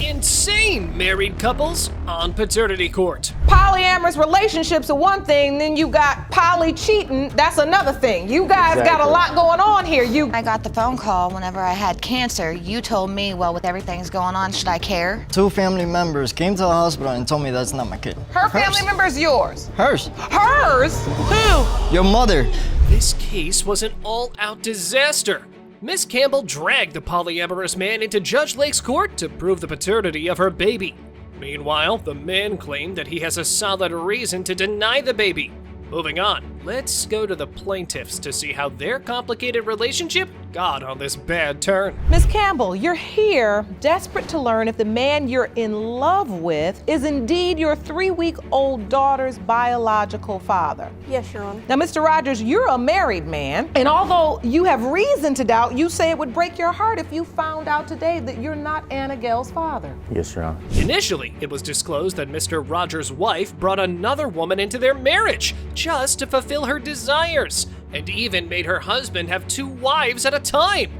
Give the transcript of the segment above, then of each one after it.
Insane married couples on paternity court. Polyamorous relationships are one thing, then you got poly cheating, that's another thing. You guys got a lot going on here. I got the phone call whenever I had cancer. You told me, well, with everything's going on, should I care? 2 family members came to the hospital and told me that's not my kid. Her family member is yours. Hers. Hers? Who? Your mother. This case was an all-out disaster. Miss Campbell dragged the polyamorous man into Judge Lake's court to prove the paternity of her baby. Meanwhile, the man claimed that he has a solid reason to deny the baby. Moving on, let's go to the plaintiffs to see how their complicated relationship got on this bad turn. Miss Campbell, you're here desperate to learn if the man you're in love with is indeed your 3-week-old daughter's biological father. Yes, Your Honor. Now, Mr. Rogers, you're a married man, and although you have reason to doubt, you say it would break your heart if you found out today that you're not Anna Gale's father. Yes, Your Honor. Initially, it was disclosed that Mr. Rogers' wife brought another woman into their marriage just to fulfill her desires, and even made her husband have 2 wives at a time.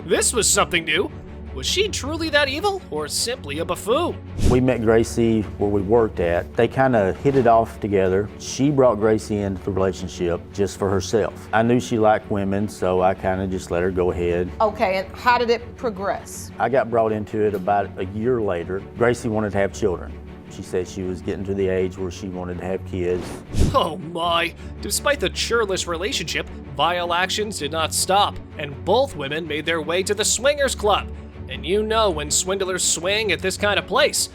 This was something new. Was she truly that evil, or simply a buffoon? We met Gracie where we worked at. They kind of hit it off together. She brought Gracie into the relationship just for herself. I knew she liked women, so I kind of just let her go ahead. Okay, and how did it progress? I got brought into it about a year later. Gracie wanted to have children. She said she was getting to the age where she wanted to have kids. Oh my! Despite the churlish relationship, vile actions did not stop, and both women made their way to the swingers club. And you know when swindlers swing at this kind of place,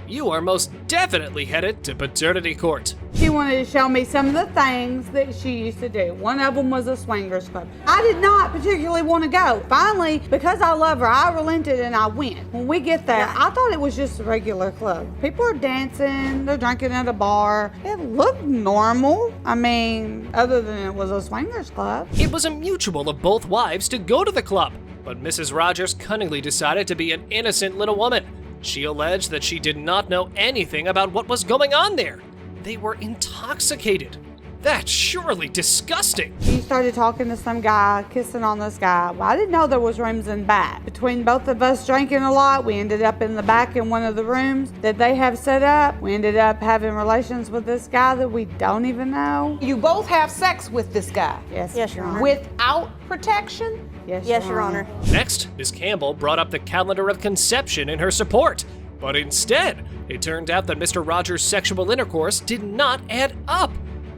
you are most definitely headed to paternity court. She wanted to show me some of the things that she used to do. One of them was a swingers club. I did not particularly want to go. Finally, because I love her, I relented and I went. When we get there, I thought it was just a regular club. People are dancing, they're drinking at a bar. It looked normal. I mean, other than it was a swingers club. It was a mutual of both wives to go to the club, but Mrs. Rogers cunningly decided to be an innocent little woman. She alleged that she did not know anything about what was going on there. They were intoxicated. That's surely disgusting. She started talking to some guy, kissing on this guy. Well, I didn't know there was rooms in back. Between both of us drinking a lot, we ended up in the back in one of the rooms that they have set up. We ended up having relations with this guy that we don't even know. You both have sex with this guy? Yes, Yes, Your Honor. Without protection? Yes, Your Honor. Next, Ms. Campbell brought up the calendar of conception in her support. But instead, it turned out that Mr. Rogers' sexual intercourse did not add up.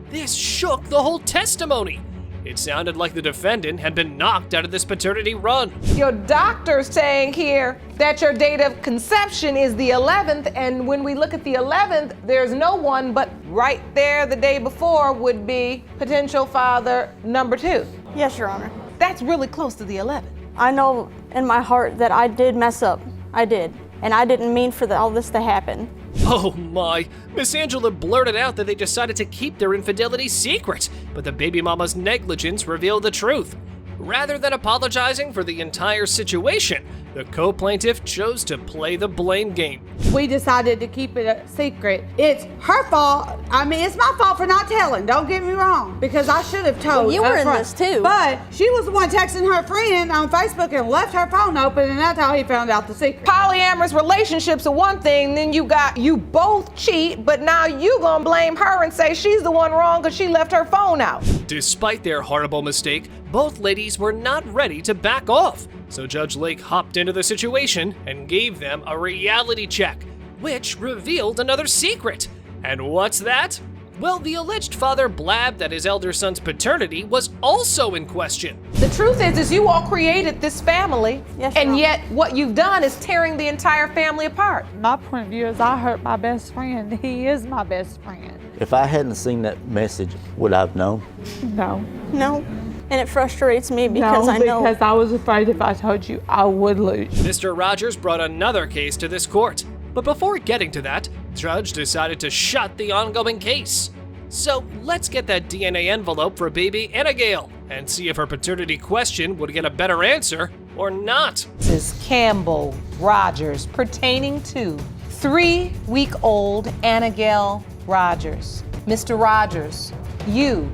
This shook the whole testimony. It sounded like the defendant had been knocked out of this paternity run. Your doctor's saying here that your date of conception is the 11th, and when we look at the 11th, there's no one, but right there the day before would be potential father number 2. Yes, Your Honor. That's really close to the 11th. I know in my heart that I did mess up. I did. And I didn't mean for all this to happen. Oh my! Miss Angela blurted out that they decided to keep their infidelity secret, but the baby mama's negligence revealed the truth. Rather than apologizing for the entire situation, the co-plaintiff chose to play the blame game. We decided to keep it a secret. It's her fault. I mean, it's my fault for not telling. Don't get me wrong, because I should have told. Well, you were in upfront. this too. But she was the one texting her friend on Facebook and left her phone open, and that's how he found out the secret. Polyamorous relationships are one thing, then you both cheat, but now you gonna blame her and say she's the one wrong because she left her phone out. Despite their horrible mistake, both ladies were not ready to back off. So Judge Lake hopped into the situation and gave them a reality check, which revealed another secret. And what's that? Well, the alleged father blabbed that his elder son's paternity was also in question. The truth is you all created this family, Yes, and Mom. yet what you've done is tearing the entire family apart. My point of view is I hurt my best friend. He is my best friend. If I hadn't seen that message, would I have known? No. No. And it frustrates me because I know. Because I was afraid if I told you, I would lose. Mr. Rogers brought another case to this court. But before getting to that, Judge decided to shut the ongoing case. So let's get that DNA envelope for baby Anna Gale and see if her paternity question would get a better answer or not. This is Campbell Rogers pertaining to 3-week-old Anna Gale Rogers. Mr. Rogers, you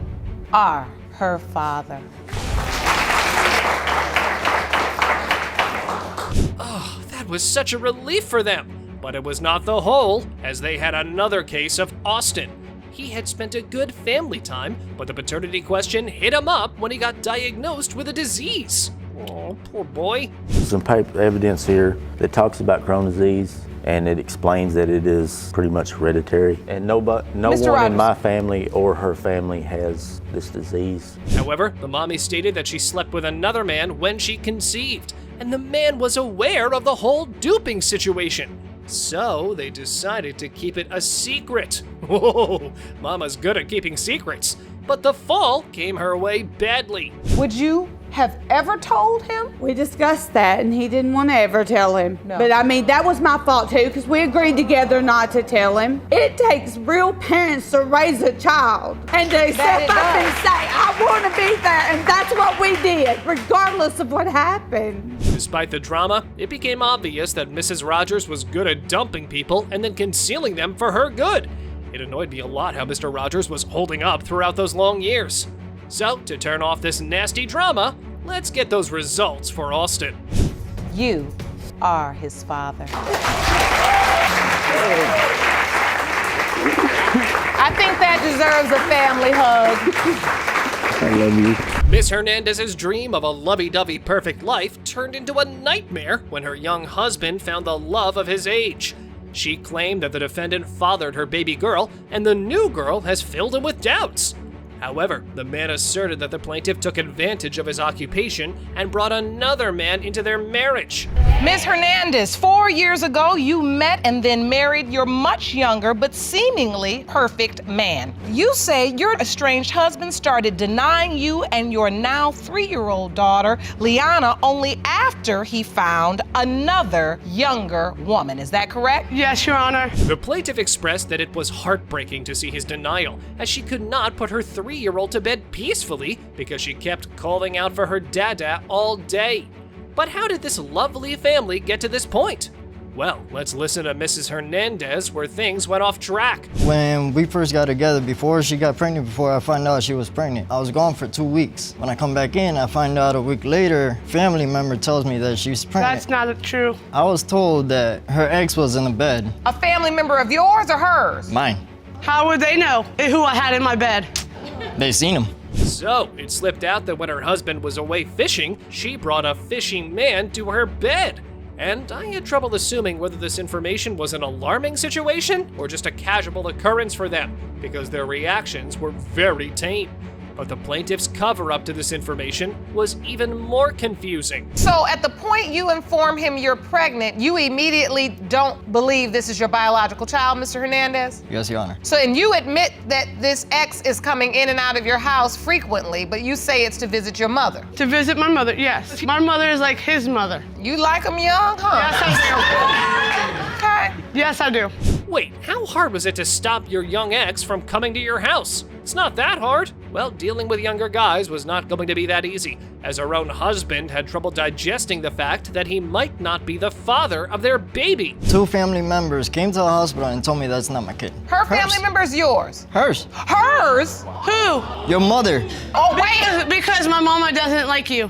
are her father. Oh, that that was such a relief for them. But it was not the whole, as they had another case of Austin. He had spent a good family time, but the paternity question hit him up when he got diagnosed with a disease. Oh, poor boy. Some evidence here that talks about Crohn's disease, and it explains that it is pretty much hereditary. And no one in my family or her family has this disease. However, the mommy stated that she slept with another man when she conceived, and the man was aware of the whole duping situation. So they decided to keep it a secret. Whoa, Mama's good at keeping secrets. But the fall came her way badly. Would you have ever told him? We discussed that, and he didn't want to ever tell him. No. But I mean, that was my fault too, because we agreed together not to tell him. It takes real parents to raise a child, and to step up and say, I want to be there, and that's what we did, regardless of what happened. Despite the drama, it became obvious that Mrs. Rogers was good at dumping people and then concealing them for her good. It annoyed me a lot how Mr. Rogers was holding up throughout those long years. So, to turn off this nasty drama, let's get those results for Austin. You are his father. I think that deserves a family hug. I love you. Miss Hernandez's dream of a lovey-dovey perfect life turned into a nightmare when her young husband found the love of his age. She claimed that the defendant fathered her baby girl, and the new girl has filled him with doubts. However, the man asserted that the plaintiff took advantage of his occupation and brought another man into their marriage. Ms. Hernandez, 4 years ago, you met and then married your much younger but seemingly perfect man. You say your estranged husband started denying you and your now 3-year-old daughter, Liana, only after he found another younger woman. Is that correct? Yes, Your Honor. The plaintiff expressed that it was heartbreaking to see his denial, as she could not put her 3-year-old to bed peacefully because she kept calling out for her dada all day. But how did this lovely family get to this point? Well, let's listen to Mrs. Hernandez where things went off track. When we first got together, before she got pregnant, before I found out she was pregnant, I was gone for 2 weeks. When I come back in, I find out a week later, family member tells me that she's pregnant. That's not true. I was told that her ex was in the bed. A family member of yours or hers? Mine. How would they know who I had in my bed? They seen him. So, it slipped out that when her husband was away fishing, she brought a fishing man to her bed. And I had trouble assuming whether this information was an alarming situation or just a casual occurrence for them, because their reactions were very tame. But the plaintiff's cover-up to this information was even more confusing. So at the point you inform him you're pregnant, you immediately don't believe this is your biological child, Mr. Hernandez? Yes, Your Honor. So, and you admit that this ex is coming in and out of your house frequently, but you say it's to visit your mother. To visit my mother, yes. My mother is like his mother. You like him young, huh? Yes, I Okay. do. Yes, I do. Wait, how hard was it to stop your young ex from coming to your house? It's not that hard. Well, dealing with younger guys was not going to be that easy, as her own husband had trouble digesting the fact that he might not be the father of their baby. 2 family members came to the hospital and told me that's not my kid. Her family member is yours. Hers. Hers? Who? Your mother. Oh, wait. Because my mama doesn't like you.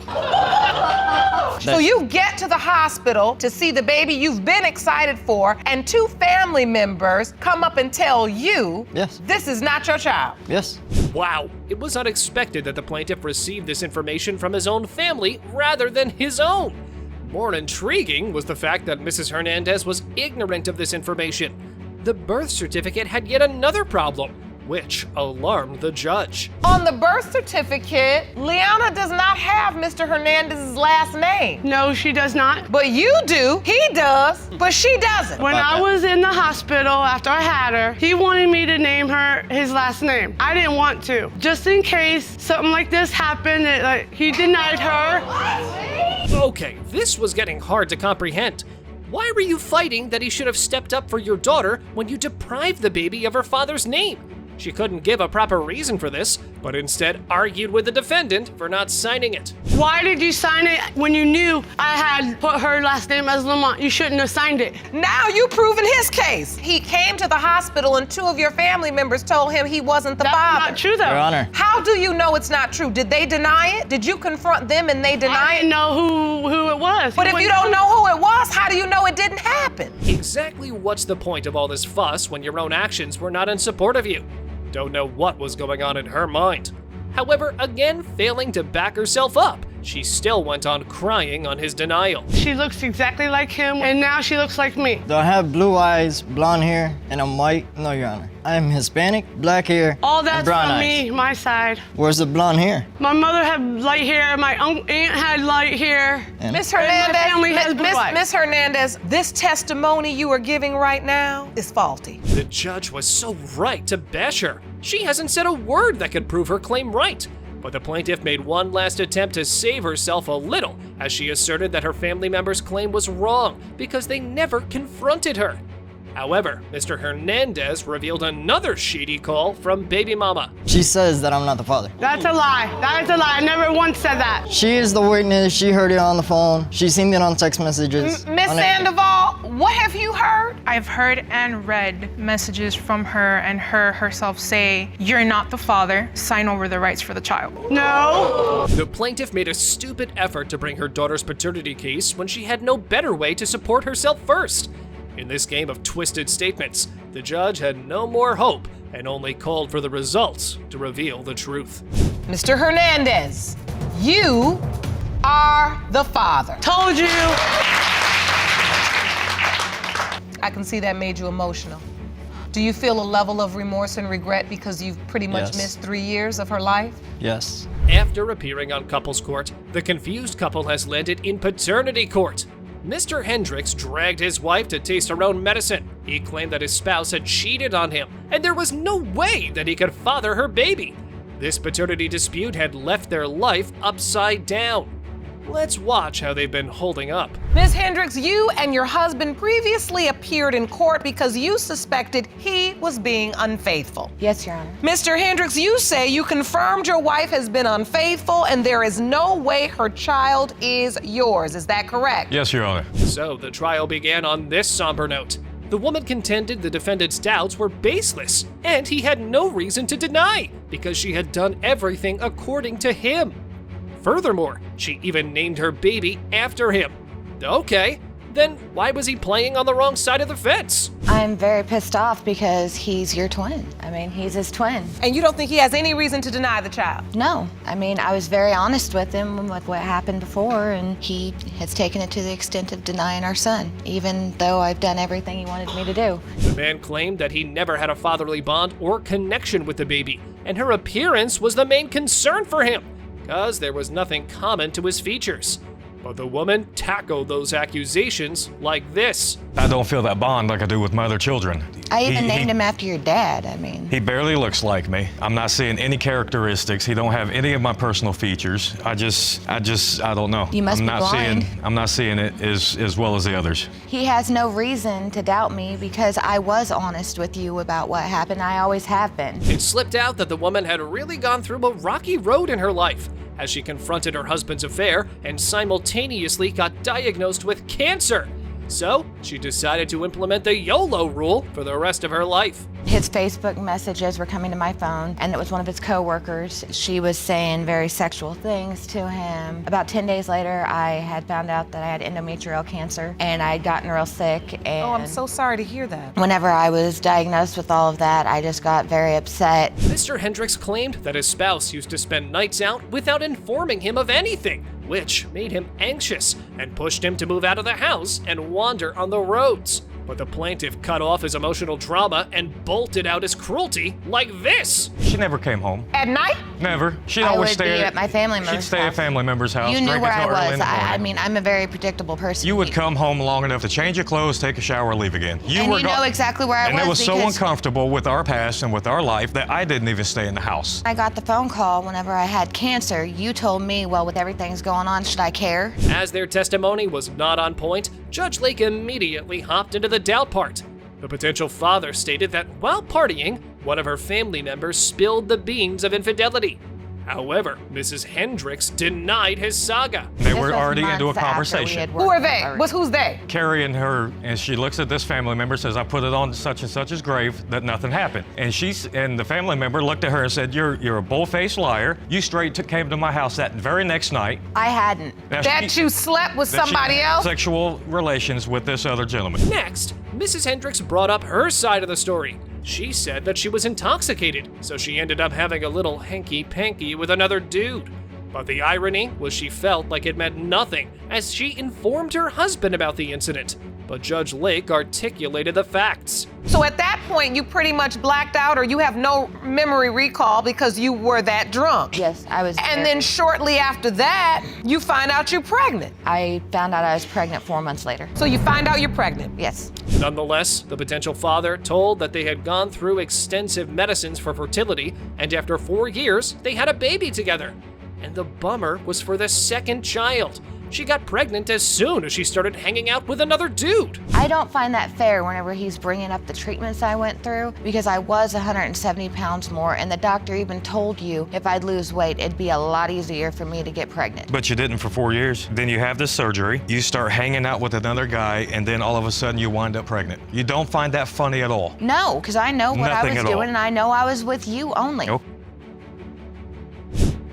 So you get to the hospital to see the baby you've been excited for, and 2 family members come up and tell you Yes. this is not your child. Yes. Wow, it was unexpected that the plaintiff received this information from his own family rather than his own. More intriguing was the fact that Mrs. Hernandez was ignorant of this information. The birth certificate had yet another problem, which alarmed the judge. On the birth certificate, Liana does not have Mr. Hernandez's last name. No, she does not. But you do. He does, but she doesn't. When I was in the hospital after I had her, he wanted me to name her his last name. I didn't want to. Just in case something like this happened, that he denied her. Okay, this was getting hard to comprehend. Why were you fighting that he should have stepped up for your daughter when you deprived the baby of her father's name? She couldn't give a proper reason for this, but instead argued with the defendant for not signing it. Why did you sign it when you knew I had put her last name as Lamont? You shouldn't have signed it. Now you proven his case. He came to the hospital and 2 of your family members told him he wasn't the That's father. not true, though. Your Honor. How do you know it's not true? Did they deny it? Did you confront them and they I deny didn't it? know who it was. But if you don't know who it was, how do you know it didn't happen? Exactly what's the point of all this fuss when your own actions were not in support of you? Don't know what was going on in her mind. However, again failing to back herself up, she still went on crying on his denial. She looks exactly like him, and now she looks like me. Do I have blue eyes, blonde hair, and I'm white? No, Your Honor. I am Hispanic, black hair, All and that's brown from eyes. me, my side. Where's the blonde hair? My mother had light hair, my aunt had light hair. And Miss my Hernandez, family has blue eyes. Miss Hernandez, this testimony you are giving right now is faulty. The judge was so right to bash her. She hasn't said a word that could prove her claim right. But the plaintiff made one last attempt to save herself a little as she asserted that her family member's claim was wrong because they never confronted her. However, Mr. Hernandez revealed another shady call from baby mama. she says that I'm not the father. That's a lie. That is a lie. I never once said that. She is the witness. She heard it on the phone. She seen it on text messages. Miss on it. Sandoval, what have you heard? I've heard and read messages from her and her herself say, "You're not the father, sign over the rights for the child." No. The plaintiff made a stupid effort to bring her daughter's paternity case when she had no better way to support herself first. In this game of twisted statements, the judge had no more hope and only called for the results to reveal the truth. Mr. Hernandez, you are the father. Told you. I can see that made you emotional. Do you feel a level of remorse and regret because you've pretty much Yes. missed 3 years of her life? Yes. After appearing on couples court, the confused couple has landed in paternity court. Mr. Hendricks dragged his wife to taste her own medicine. He claimed that his spouse had cheated on him, and there was no way that he could father her baby. This paternity dispute had left their life upside down. Let's watch how they've been holding up. Ms. Hendricks, you and your husband previously appeared in court because you suspected he was being unfaithful. Yes, Your Honor. Mr. Hendricks, you say you confirmed your wife has been unfaithful and there is no way her child is yours. Is that correct? Yes, Your Honor. So the trial began on this somber note. The woman contended the defendant's doubts were baseless, and he had no reason to deny because she had done everything according to him. Furthermore, she even named her baby after him. Okay, then why was he playing on the wrong side of the fence? I'm very pissed off because he's your twin. I mean, he's his twin. And you don't think he has any reason to deny the child? No, I mean, I was very honest with him with what happened before, and he has taken it to the extent of denying our son, even though I've done everything he wanted me to do. The man claimed that he never had a fatherly bond or connection with the baby, and her appearance was the main concern for him, because there was nothing common to his features. But the woman tackled those accusations like this. I don't feel that bond like I do with my other children. I even He- named him after your dad, I mean. He barely looks like me. I'm not seeing any characteristics. He don't have any of my personal features. I don't know. You must I'm be not blind. I'm not seeing it as well as the others. He has no reason to doubt me because I was honest with you about what happened. I always have been. It slipped out that the woman had really gone through a rocky road in her life as she confronted her husband's affair and simultaneously got diagnosed with cancer. So, she decided to implement the YOLO rule for the rest of her life. His Facebook messages were coming to my phone, and it was one of his coworkers. She was saying very sexual things to him. About 10 days later, I had found out that I had endometrial cancer, and I had gotten real sick. And Oh, I'm so sorry to hear that. whenever I was diagnosed with all of that, I just got very upset. Mr. Hendricks claimed that his spouse used to spend nights out without informing him of anything, which made him anxious and pushed him to move out of the house and wander on the roads. But the plaintiff cut off his emotional trauma and bolted out his cruelty like this. She never came home. At night? Never. She'd I always would stay be at my family member's She'd stay at house. family member's house. You knew drink where I until early in was. the morning. I mean, I'm a very predictable person. You would come home long enough to change your clothes, take a shower, leave again. And you know exactly where I and was it was so because- uncomfortable with our past and with our life that I didn't even stay in the house. I got the phone call whenever I had cancer. You told me, well, with everything's going on, should I care? As their testimony was not on point, Judge Lake immediately hopped into the doubt part. The potential father stated that while partying, one of her family members spilled the beans of infidelity. However, Mrs. Hendricks denied his saga. They were already into a conversation. Who are they? Who's they? Carrie and her, and she looks at this family member, says, I put it on such and such's grave that nothing happened. And the family member looked at her and said, you're a bull-faced liar. You came to my house that very next night. I hadn't. You slept with somebody else? Sexual relations with this other gentleman. Next, Mrs. Hendricks brought up her side of the story. She said that she was intoxicated, so she ended up having a little hanky-panky with another dude. But the irony was she felt like it meant nothing, as she informed her husband about the incident. But Judge Lake articulated the facts. So at that point, you pretty much blacked out, or you have no memory recall because you were that drunk? Yes, I was. And then shortly after that, you find out you're pregnant. I found out I was pregnant 4 months later. So you find out you're pregnant? Yes. Nonetheless, the potential father told that they had gone through extensive medicines for fertility, and after 4 years, they had a baby together. And the bummer was for the second child. She got pregnant as soon as she started hanging out with another dude. I don't find that fair whenever he's bringing up the treatments I went through, because I was 170 pounds more, and the doctor even told you if I'd lose weight, it'd be a lot easier for me to get pregnant. But you didn't for 4 years. Then you have this surgery, you start hanging out with another guy, and then all of a sudden you wind up pregnant. You don't find that funny at all? No, because I know what Nothing I was at doing, all. and I know I was with you only. Nope.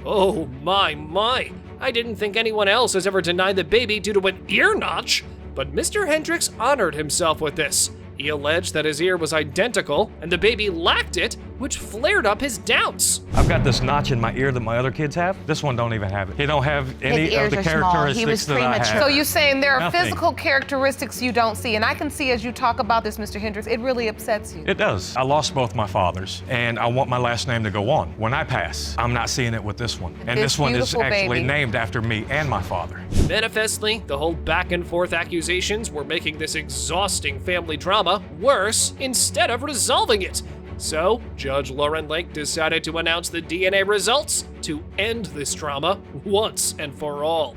Oh my. I didn't think anyone else has ever denied the baby due to an ear notch, but Mr. Hendricks honored himself with this. He alleged that his ear was identical and the baby lacked it, which flared up his doubts. I've got this notch in my ear that my other kids have. This one don't even have it. He don't have any of the characteristics that I have. So you're saying there are Nothing. physical characteristics you don't see, and I can see as you talk about this, Mr. Hendricks, it really upsets you. It does. I lost both my fathers, and I want my last name to go on. When I pass, I'm not seeing it with this one. And this one is actually baby. named after me and my father. Manifestly, the whole back and forth accusations were making this exhausting family drama worse instead of resolving it. So, Judge Lauren Lake decided to announce the DNA results to end this drama once and for all.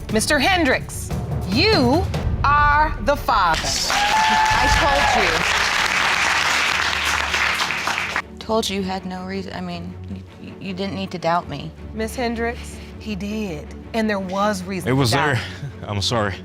Mr. Hendricks, you are the father. I Told you had no reason. I mean, you didn't need to doubt me. Miss Hendricks, he did. And there was reason It was to doubt. there. I'm sorry.